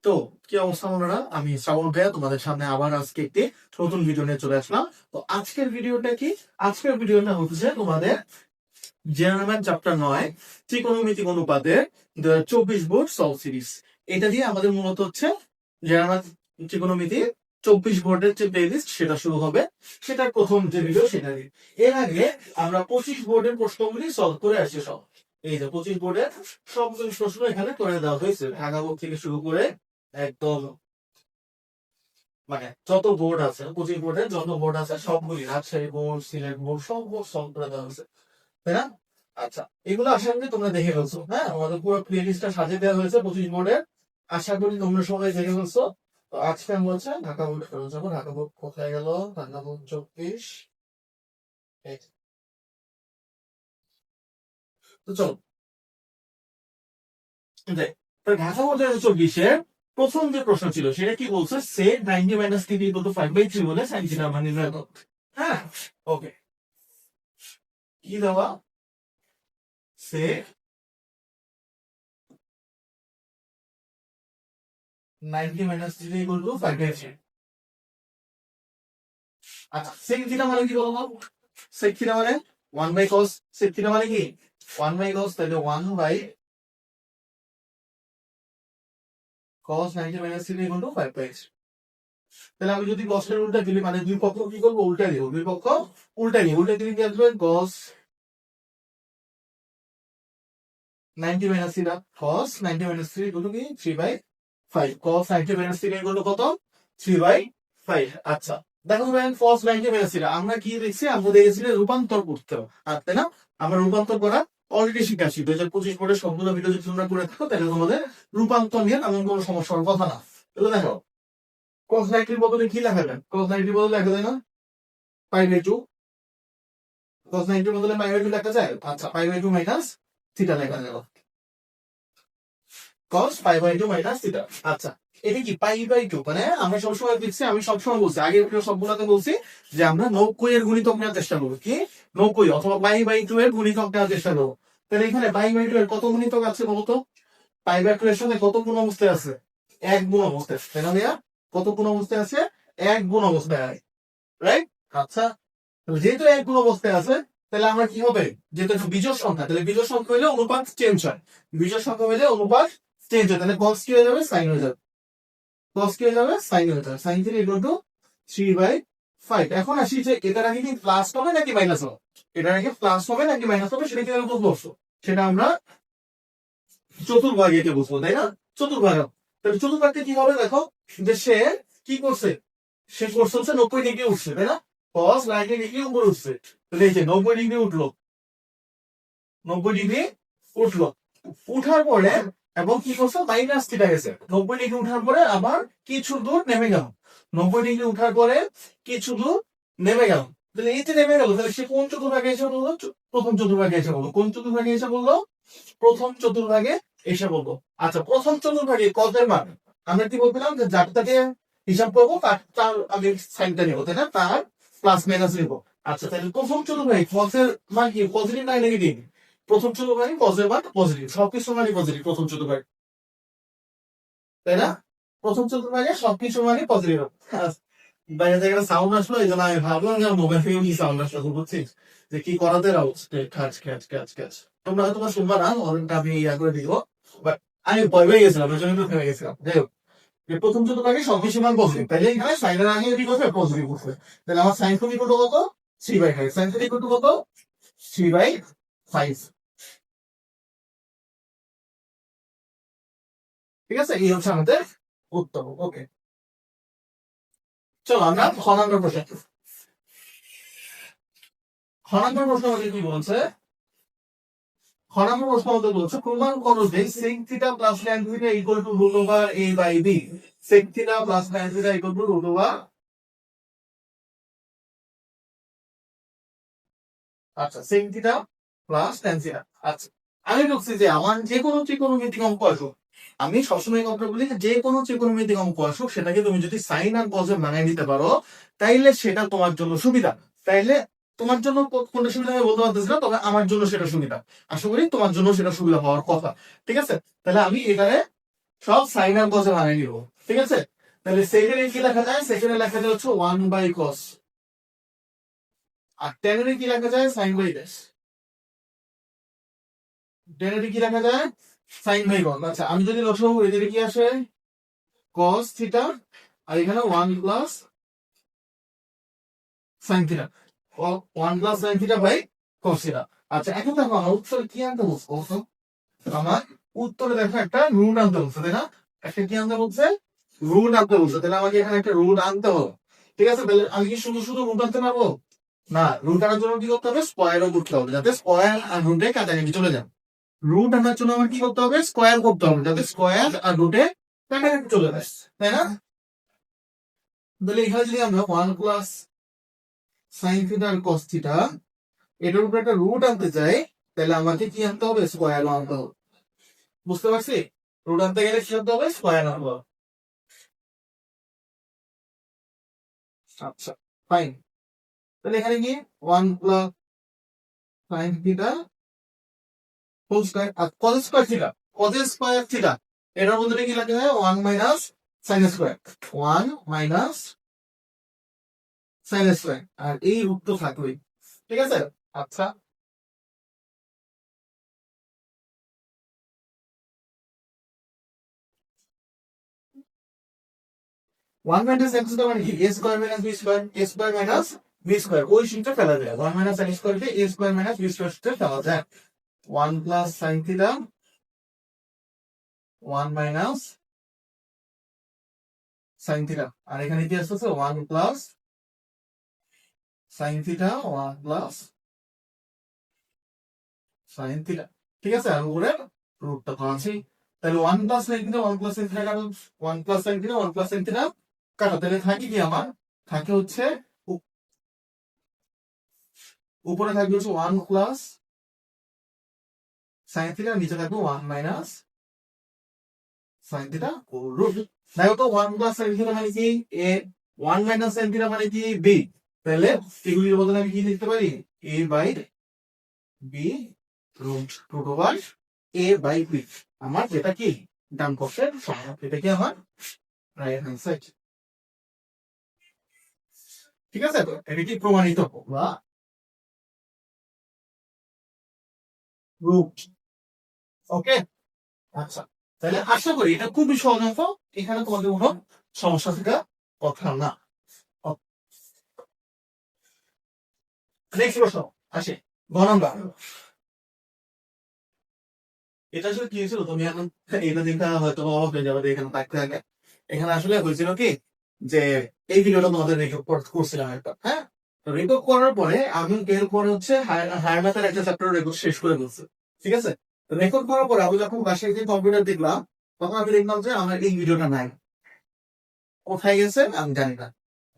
তো কি অবস্থা বন্ধুরা, আমি শ্রাবণ ভাইয়া তোমাদের সামনে আবার আজকে একটি নতুন ভিডিও নিয়ে চলে আসলাম। তো আজকের ভিডিওটা কি? আজকের ভিডিওটা হচ্ছে তোমাদের জেনারেল চ্যাপ্টার 9 ত্রিকোণমিতিক অনুপাতের 2024 বোর্ড সলভ সিরিজ। এটা দিয়ে আমাদের মূলত হচ্ছে জেনারেল ত্রিকোণমিতি 24 বোর্ডের যে প্লেলিস্ট সেটা শুরু হবে। সেটার প্রথম যে ভিডিও সেটা দিয়ে এর আগে আমরা 25 বোর্ডের প্রশ্নগুলি সলভ করে আসছি। সব এই যে 25 বোর্ডের সবগুলো প্রশ্ন এখানে করে দেওয়া হয়েছে, ঢাকা বোর্ড থেকে শুরু করে একদম মানে যত বোর্ড আছে 25 বোর্ডের যত বোর্ড আছে সবগুলি, রাজশাহী বোর্ড, সিলেট বোর্ড, সব বোর্ড সলভ করে দেওয়া হয়েছে, তাই না? আচ্ছা, এগুলো আশা করি তোমরা দেখে ফেলছো। হ্যাঁ, আমাদের পুরো প্লে লিস্টটা সাজিয়ে দেওয়া হয়েছে 25 বোর্ডের। আশা করি তোমরা সবাই দেখে ফেলছো। তো আজকে আমি হচ্ছে ঢাকা বোর্ড ফেরত যাবো। ঢাকা বোর্ড কোথায় গেল? ঢাকা বোর্ড 24। এই, তো চলো দেখ। তো ঢাকা বোর্ড 24-এর প্রথম যে প্রশ্ন ছিল সেটা কি বলছে? সে 90 মাইনাস 3 ইকুয়াল টু 5/3 বলে সাইন থিটা মান নির্ণয় করো। হ্যাঁ, ওকে। কি দেওয়া? সে 90 মাইনাস 3 ইকুয়াল টু 5/3। আচ্ছা, সেক থিটা মানে কি বলবো? সেক থিটা মানে 1 বাই cos। সেক থিটা মানে কি 1 বাই cos, তাহলে 1 by cos 90 minus 3 equal to 5/3। তাহলে আমি যদি cos এর উল্টা দিই, মানে দুই পক্ষ কি করবো? উল্টা দিব। দুই পক্ষ উল্টা নিয়ে উল্টা দিলে কি আসবে? cos 90 minus theta, cos 90 minus 3 equal two কি 3/5। cos 90 মাইনাস 3 ইকুয়াল টু কত? 3/5। আচ্ছা, দেখো ভাই, cos 90 মাইনাস থিটা আমরা কি দেখছি? আমরা দেখেছি যে রূপান্তর করতে হবে, তাই না? আমরা রূপান্তর করা অলরেডি শিখেছি। 2025 বোর্ডের সবগুলো ভিডিও যদি তোমরা করে থাকো তাহলে তোমাদের রূপান্তর নিয়ে এমন কোনো সমস্যা হওয়ার কথা না। তাহলে দেখো, cos 90 এর বদলে কি লেখা যায়? cos 90 এর বদলে লেখা যায় না π/2। cos 90 এর বদলে π/2 লেখা যায়। আচ্ছা, π/2 মাইনাস থিটা লেখা যায়। cos π/2 minus theta. আচ্ছা, এটা কি π/2? মানে আমরা সবসময় দেখছি, আমি সবসময় বলছি, আগের ভিডিও সবগুলোতে বলছি যে আমরা 90 এর গুণিতক নেওয়ার চেষ্টা করবো। কি 90 অথবা π/2 এর গুণিতক নেওয়ার চেষ্টা করবো। তাহলে এখানে π/2 এর কত গুণিতক আছে বলতো? π/2 এর সাথে কত গুণ অবস্থায় আছে? এক গুণ অবস্থায়, তাই না ভাইয়া? কত গুণ অবস্থায় আছে? এক গুণ অবস্থায়, রাইট? আচ্ছা, যেহেতু এক গুণ অবস্থায় আছে তাহলে আমরা কি হবে? যেহেতু একটা বিজোড় সংখ্যা, তাহলে বিজোড় সংখ্যা হলে অনুপাত চেঞ্জ হয়। বিজোড় সংখ্যা হলে অনুপাত চেঞ্জ হয়, তাহলে cos কি হয়ে যাবে? সাইন হয়ে যাবে। cos কি হয়ে যাবে? সাইন হয়ে যাবে। Sine 3 equal to 3/5। এখন আসি যে এটার আগে কি প্লাস হবে নাকি মাইনাস হবে? এটার আগে প্লাস হবে নাকি মাইনাস হবে সেটা কিভাবে বুঝবো? সেটা আমরা চতুর্ভাগে বুঝবো, তাই না? চতুর্ভাগ। তাহলে চতুর্ভাগকে কি হবে? দেখো, যে সে কি করছে? সে করছে হচ্ছে 90 ডিগ্রি উঠছে, তাই না? cos 90 ডিগ্রি উপরে উঠছে। তাহলে এই যে 90 ডিগ্রি উঠলো, 90 ডিগ্রি উঠলো। উঠার পরে এবং কি করছো? মাইনাস থিটা গেছে। 90 ডিগ্রি উঠার পরে আবার কিছু দূর নেমে গেল। 90 ডিগ্রি উঠার পরে কিছু দূর নেমে গেল। তাহলে এই যে নেমে গেল, তাহলে সে কোন চতুর্ভাগে এসে বললো? প্রথম চতুর্ভাগে এসে বললো। কোন চতুর্ভাগে এসে বললো? প্রথম চতুর্ভাগে এসে বললো। আচ্ছা, প্রথম চতুর্ভাগে কজের মান আমরা কি বলছিলাম? যে যারটাকে হিসাব করবো তার আগে সাইনটা নেবো, তাই না? তার প্লাস মাইনাস নেবো। আচ্ছা, তাহলে প্রথম চতুর্ভাগে কজের মান কি? পজিটিভ না নেগেটিভ? প্রথম চতুর্ভাগে কজের মান পজিটিভ, সবকিছু মানে পজিটিভ প্রথম চতুর্ভাগে, তাই না? প্রথম চতুর্ভাগে সবকিছু মানে পজিটিভ। বাইরে থেকে একটা সাউন্ড আসলো, এই জন্য আমি ভাবলাম যে মোবাইল থেকে কি সাউন্ড আসলো, বুঝছিস যে কি করাতে রাও খাচ খ্যাচ খ্যাচ খ্যাচ। তোমরা হয়তো শুনবা না, অনেকটা আমি ইয়া করে দিব, বাট আমি ভয় পেয়ে গেছিলাম, ওই জন্য একটু থেমে গেছিলাম। যাই হোক, যে প্রথম চতুর্ভাগে সবকিছু মান পজিটিভ, তাইলে এখানে সাইনের আগে কি করবে? পজিটিভ করবে। তাহলে আমার সাইন তুমি কত? কত? 3/5। সাইন তুমি কত? 3/5। ঠিক আছে, এই হচ্ছে আমাদের উত্তর। ওকে, চলো আমরা খ নম্বর প্রশ্ন। খ নম্বর প্রশ্ন আমাদের কি বলছে? খ নম্বর প্রশ্ন আমাদের বলছে প্রমাণ করো যে sec theta plus tan theta equal to root over a by b। sec theta plus tan theta equal to root over, আচ্ছা, sec theta plus tan theta. আচ্ছা, আমি বলছি যে আমার যে কোনো ত্রিকোণমিতিক অঙ্ক আসুক, আমি সবসময় কথা বলি যে কোনো ত্রিকোণমিতিক অঙ্ক আসুক সেটাকে তুমি যদি সাইন আর কজে বানিয়ে দিতে পারো তাইলে সেটা তোমার জন্য সুবিধা। তাইলে তোমার জন্য কোনটা সুবিধা আমি বলতে পারতেছি না, তবে আমার জন্য সেটা সুবিধা। আশা করি তোমার জন্য সেটা সুবিধা হওয়ার কথা। ঠিক আছে, তাহলে আমি এখানে সব সাইন আর কসে বানিয়ে নিব, ঠিক আছে? তাহলে সেকেন্ডে কি লেখা যায়? সেকেন্ডে লেখা যায় হচ্ছে 1 বাই কস, আর টেনের কি লেখা যায়? Sine by base. টেনের কি লেখা যায়? Sine by cos. আচ্ছা, আমি যদি লসাগু করি তাহলে কি আসে? কস থিটা, আর এখানে 1 plus sine theta, 1 plus sine theta by cos theta. আচ্ছা, এখন দেখো আমার উত্তরে কি আনতে বলছো বলতো? আমার উত্তরে দেখো একটা রুট আনতে বলছে, তাই না? একটা কি আনতে বলছে? রুট আনতে বলছে। তাহলে আমাকে এখানে একটা রুট আনতে হবে, ঠিক আছে? তাহলে আমি কি শুধু শুধু রুট আনতে পারবো না? রুট আনার জন্য কি করতে হবে? স্কোয়ারও করতে হবে, যাতে স্কোয়ার আর রুটে কাছাকাছি চলে যান। রুট আনার জন্য আমার কি করতে হবে? স্কোয়ার করতে হবে, যাতে স্কোয়ার আর রুটে কাছাকাছি চলে যায়, তাই না? তাহলে এখানে যদি আমরা 1 প্লাস সাইন থিটা আর কস থিটা এটার উপরে একটা রুট আনতে চাই, তাহলে আমাকে কি আনতে হবে? স্কোয়ার আনতে হবে। বুঝতে পারছি? রুট আনতে গেলে কি আনতে হবে? স্কোয়ার আনতে হবে। আচ্ছা, ফাইন। তাহলে এখানে কি 1 plus sine theta whole square আর cos square theta, cos square theta এটার মধ্যে কি লাগে? 1 minus sine square, 1 minus sine square, আর এই রূপ তো থাকবেই, ঠিক আছে? আচ্ছা, 1 মাইনাস x স্কয়ার মানে কি? a square minus b square, a square minus b square, ওই সূত্রে ফেলা যায়। 1 মাইনাস sin স্কয়ার কে a square minus b square সূত্রে ফেলা যায়। 1 plus sine theta, 1 minus sine theta, আর এখানে কি আসছে? 1 plus sine theta, 1 plus sine theta, ঠিক আছে? আর উপরে রুটটা তো আছেই। তাহলে 1 plus sine theta, 1 plus sine theta কাটো, 1 plus sine theta, 1 plus sine theta কাটো। তাহলে থাকে কি আমার? থাকে হচ্ছে উপরে থাকবে হচ্ছে 1 প্লাস সাইন থিটা, নিচে থাকবে 1 মাইনাস সাইন থিটা রুট। দেখো তো 1 প্লাস সাইন থিটা মানে কি? এ, 1 মাইনাস সাইন থিটা মানে কি? বি। তাহলে এগুলির বদলে আমি কি লিখতে পারি? A by b root root over a by b. আমার যেটা কি ডান পক্ষের সমাধান, এটা কি আমার রাইট হ্যান্ড সাইড, ঠিক আছে? তো এটা কি প্রমাণিত বা রুট? ওকে, আচ্ছা, তাহলে আশা করি এটা খুবই সহজ অঙ্ক, এখানে তোমাদের কোনো সমস্যা থাকার কথা না। নেক্সট প্রশ্ন আসে, গ নাম্বার। এটা আসলে কি হয়েছিল? তুমি এখন এটা দেখা হয়তো অবাক হয়ে যাবে, এখানে থাকতে থাকে। এখানে আসলে হয়েছিল কি, যে এই ভিডিওটা তোমাদের রেকর্ড করছিলাম একটা, হ্যাঁ? রেকর্ড করার পরে আমি এরপরে হচ্ছে হায়ার ম্যাথের একটা চ্যাপ্টার রেকর্ড শেষ করে ফেলছি, ঠিক আছে? রেকর্ড করার পরে আমি যখন বাসায় গিয়ে কম্পিউটার দেখলাম, তখন আমি দেখলাম যে আমার এই ভিডিওটা নাই। কোথায় গেছে আমি জানি না,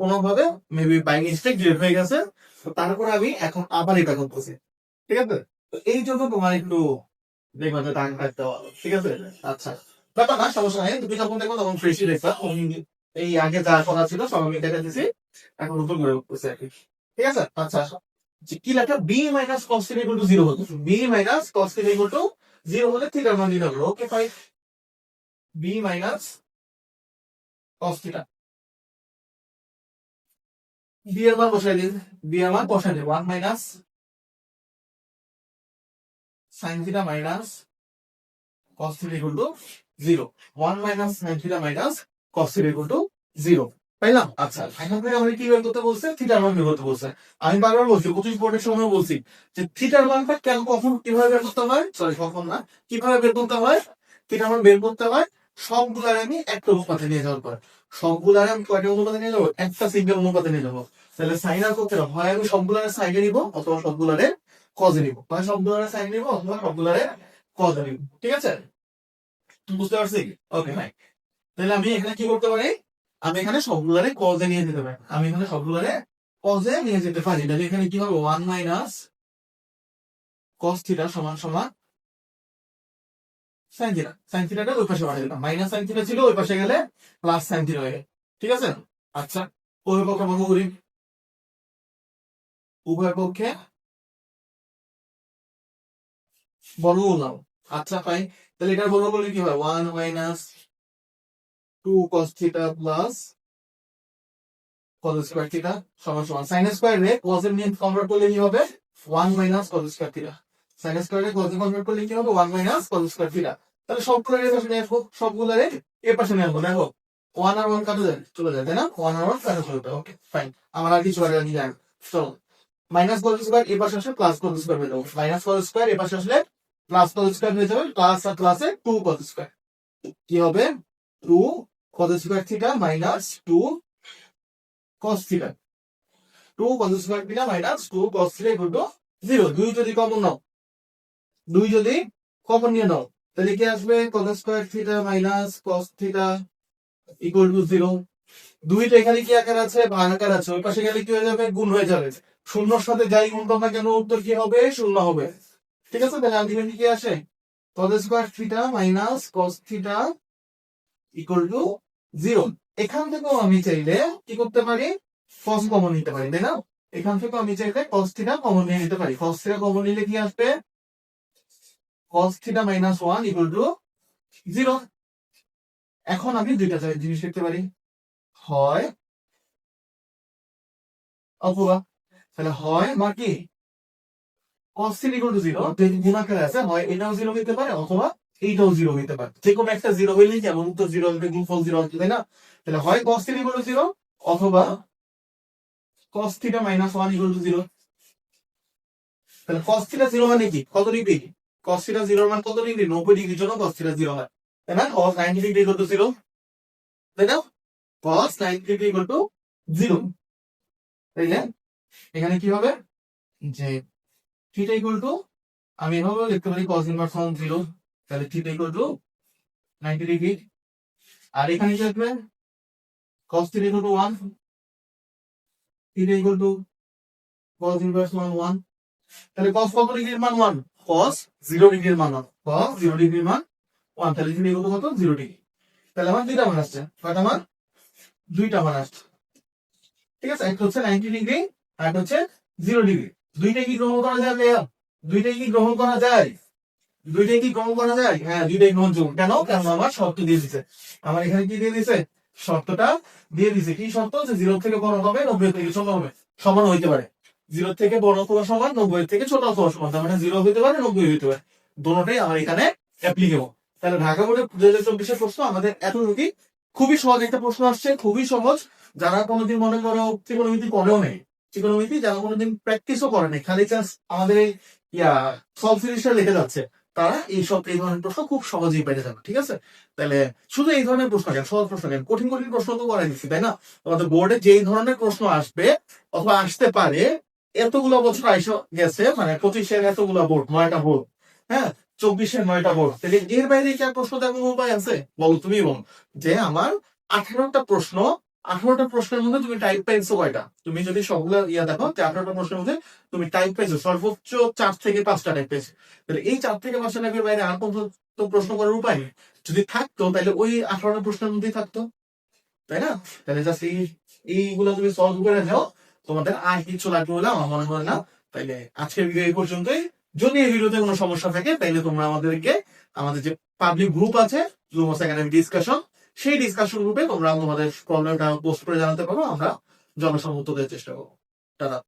কোনোভাবে মেবি বাই মিস্টেক ডিলিট হয়ে গেছে। তো তারপরে আমি এখন আবার এটা করতেছি, ঠিক আছে? তো এই জন্য তোমার একটু দেখবা যে টাইম কাটতে হবে, ঠিক আছে? আচ্ছা, ব্যাপার না, সমস্যা নাই। তুমি যখন দেখো তখন ফ্রেশই দেখবা। এই আগে যা করা ছিল সব আমি দেখে দিছি, এখন নতুন করে উঠতেছে আর কি, ঠিক আছে? আচ্ছা, যে কি লেখা? B minus cos theta equal to 0 হতো। B minus cos theta equal to 0 হলে থিটার মান নিতে হবে। Okay fine, B minus cos theta, B এর মান বসাই দিন। বি এর মান বসাই দিন 1 minus sine theta minus cos theta equal to 0, 1 minus sin theta minus cos theta equal to 0 পাইলাম। আচ্ছা, এখান থেকে আমাদের কি বের করতে বলছে? থিটার মান বের করতে বলছে। আমি বারবার বলছি, 25 বোর্ডের সময় বলছি যে থিটার মানটা কেন, কখন, কিভাবে বের করতে হয়, সরি কখন না, কিভাবে বের করতে হয়? থিটার মান বের করতে হয় সবগুলার আমি একটা অনুপাতে নিয়ে যাওয়ার পর। সবগুলার আমি কয়টা অনুপাতে নিয়ে যাবো? একটা সিঙ্গেল অনুপাতে নিয়ে যাবো। তাহলে সাইন আর করতে হবে, হয় আমি সবগুলারে সাইডে নিবো অথবা সবগুলারে কজে নিবো, হয় সবগুলারে সাইন নিবো অথবা সবগুলারে কজে নিবো, ঠিক আছে? বুঝতে পারছি? ওকে ভাই, তাহলে আমি এখানে কি করতে পারি? আমি এখানে সবগুলারে কজে নিয়ে যেতে পারি, আমি এখানে সবগুলারে কজে নিয়ে যেতে পারি। তাহলে এখানে কি হবে? 1 মাইনাস কস থিটা সমান সমান সাইন থিটা। সাইন থিটাটা ওই পাশে পাঠিয়ে দিলাম, মাইনাস সাইন থিটা ছিল ওই পাশে গেলে প্লাস সাইন থিটা হয়ে গেল, ঠিক আছে? আচ্ছা, উভয় পক্ষে বর্গ করি, উভয় পক্ষে বর্গ করলাম। আচ্ছা ফাইন, তাহলে এটার বর্গ করলে কি হয়? 1 minus 2 cos theta plus cos square theta সমান সমান sin স্কয়ার রে cos এর নিয়ে কনভার্ট করলে কি হবে 1 minus cos square theta. sin square রে cos এ কনভার্ট করলে কি হবে 1 মাইনাস cos স্কয়ার থিটা। তাহলে সবগুলো এর পাশে নিয়ে আসবো, সবগুলো এর পাশে নিয়ে আসবো। দেখো 1 আর 1 কাটা যায়, চলে যায় তাই না, 1 আর 1 কাটা চলে যায়। ওকে ফাইন, আমার আর কিছু আর কি জানি। চলো মাইনাস cos স্কয়ার এর পাশে আসলে প্লাস cos স্কয়ার হয়ে যাবে, মাইনাস cos স্কয়ার এর পাশে আসলে প্লাস cos স্কয়ার হয়ে যাবে, প্লাস আর প্লাসে 2 cos স্কয়ার কি হবে 2 cos square theta minus 2 cos theta. 2 cos square theta minus 2 cos theta equal to 0। 2 যদি কমন নাও, 2 যদি কমন নিয়ে নাও তাহলে কি আসবে cos square theta minus cos theta equal to 0। 2টা এখানে কি আকার আছে, ভাগ আকার আছে, ওই পাশে গেলে কি হয়ে যাবে, গুণ হয়ে যাবে। শূন্যর সাথে যাই গুণ করো না কেন উত্তর কি হবে, শূন্য হবে। ঠিক আছে, তাহলে আলটিমেটলি কি আসে cos square theta minus cos theta equal to 0। এখান থেকেও আমি চাইলে কি করতে পারি, cos কমন নিতে পারি তাই না। এখান থেকেও আমি চাইলে cos থিটা কমন নিয়ে নিতে পারি। cos থিটা কমন নিলে কি আসবে cos theta minus 1 equal to 0। এখন আমি দুইটা জিনিস লিখতে পারি, হয় অথবা। তাহলে হয় বা কি cos থিটা ইকুয়াল টু 0 যদি গুণ আকারে আছে, হয় এটাও 0 হইতে পারে অথবা এইটাও 0 হইতে পারে। যে কোনো একটা 0 হইলেই যেমন উত্তর 0 হবে, গুণফল 0 হবে তাই না। তাহলে হয় cos থিটা ইকুয়াল টু 0 অথবা cos theta minus 1 equal to 0। তাহলে cos থিটা 0 মানে কি, কত ডিগ্রি, cos থিটা 0 মানে কত ডিগ্রি, 90 ডিগ্রির জন্য cos থিটা 0 হয় তাই না। cos 90 ডিগ্রি ইকুয়াল টু 0 তাই না, cos 90 ডিগ্রি ইকুয়াল টু 0। তাইলে এখানে কি হবে যে থিটা ইকুয়াল টু, আমি এভাবে লিখতে পারি cos ইনভার্স 0, তাহলে থিটা ইকুয়াল টু 90 ডিগ্রি। আর এখানে কি আসবে cos theta equal two 1, theta equal two cos inverse 1। তাহলে cos কত ডিগ্রির মান 1, cos 0 ডিগ্রির মান 1, cos 0 ডিগ্রির মান 1। তাহলে থিটা ইকুয়াল টু কত 0 ডিগ্রি। তাহলে আমার দুইটা মান আসছে, কয়টা মান, দুইটা মান আসছে। ঠিক আছে, একটা হচ্ছে 90 ডিগ্রি আর একটা হচ্ছে 0 ডিগ্রি। দুইটাই কি গ্রহণ করা যায়, দুইটাই কি গ্রহণ করা যায়, দুইটাই কি গ্রহণ করা যায়, হ্যাঁ দুইটাই গ্রহণযোগ্য। কেন, কারণ আমার শর্ত দিয়ে দিছে, আমার এখানে কি দিয়ে দিছে, শর্তটা দিয়ে দিছে। কি শর্ত, যে 0 থেকে বড় হবে 90 থেকে ছোট হবে, সমান হইতে পারে। 0 থেকে বড় অথবা সমান, 90 থেকে ছোট অথবা সমান, তার মানে 0 হইতে পারে 90 হইতে পারে, দুটোটাই আমার এখানে অ্যাপ্লিকেবল। তাহলে ঢাকা বোর্ডের 2024 প্রশ্ন আমাদের এতটুকুই। খুবই সহজ একটা প্রশ্ন আসছে, খুবই সহজ। যারা কোনোদিন মনে করো ত্রিকোণমিতি পড়েও নেই, ত্রিকোণমিতি যারা কোনোদিন প্র্যাকটিসও করে নেই, খালি চান্স আমাদের এই সলভ সিরিজটা লিখে যাচ্ছে, তারা এই ধরনের প্রশ্ন খুব সহজেই পেয়ে যাবে। ঠিক আছে, তাহলে শুধু এই ধরনের প্রশ্ন কেন, সহজ প্রশ্ন কেন, কঠিন কঠিন প্রশ্ন তো করাই দিচ্ছি তাই না। তোমাদের বোর্ডে যেই ধরনের প্রশ্ন আসবে অথবা আসতে পারে, এতগুলো বছর আইসো গেছে, মানে 25-এর এতগুলো বোর্ড, 9টা বোর্ড, হ্যাঁ 24-এর 9টা বোর্ড, তাহলে এর বাইরে কি আর প্রশ্ন দেওয়ার কোনো উপায় আছে, বলো তুমি বলো। যে আমার 18টা প্রশ্ন, 18টা প্রশ্নের মধ্যে তুমি টাইপ পাইছো কয়টা, তুমি যদি সবগুলো দেখো, 18টা প্রশ্নের মধ্যে তুমি টাইপ পাইছো সর্বোচ্চ 4 থেকে 5টা টাইপ পেয়েছো। তাহলে এই 4 থেকে 5টা টাইপের বাইরে আর কোনো তো প্রশ্ন করার উপায় নেই। যদি থাকতো তাহলে ওই 18টা প্রশ্নের মধ্যেই থাকতো তাই না। তাহলে জাস্ট এইগুলো তুমি সলভ করে যাও, তোমাদের আর কিছু লাগবে বলে আমার মনে হয় না। তাইলে আজকের ভিডিও এই পর্যন্তই। যদি এই ভিডিওতে কোনো সমস্যা থাকে তাইলে তোমরা আমাদেরকে, আমাদের যে পাবলিক গ্রুপ আছে লুমোস একাডেমি ডিসকাশন, সেই ডিসকাশন গ্রুপে তোমরা তোমাদের প্রবলেমটা পোস্ট করে জানাতে পারো, আমরা জনসম্মত দেওয়ার চেষ্টা করবো। টাটা।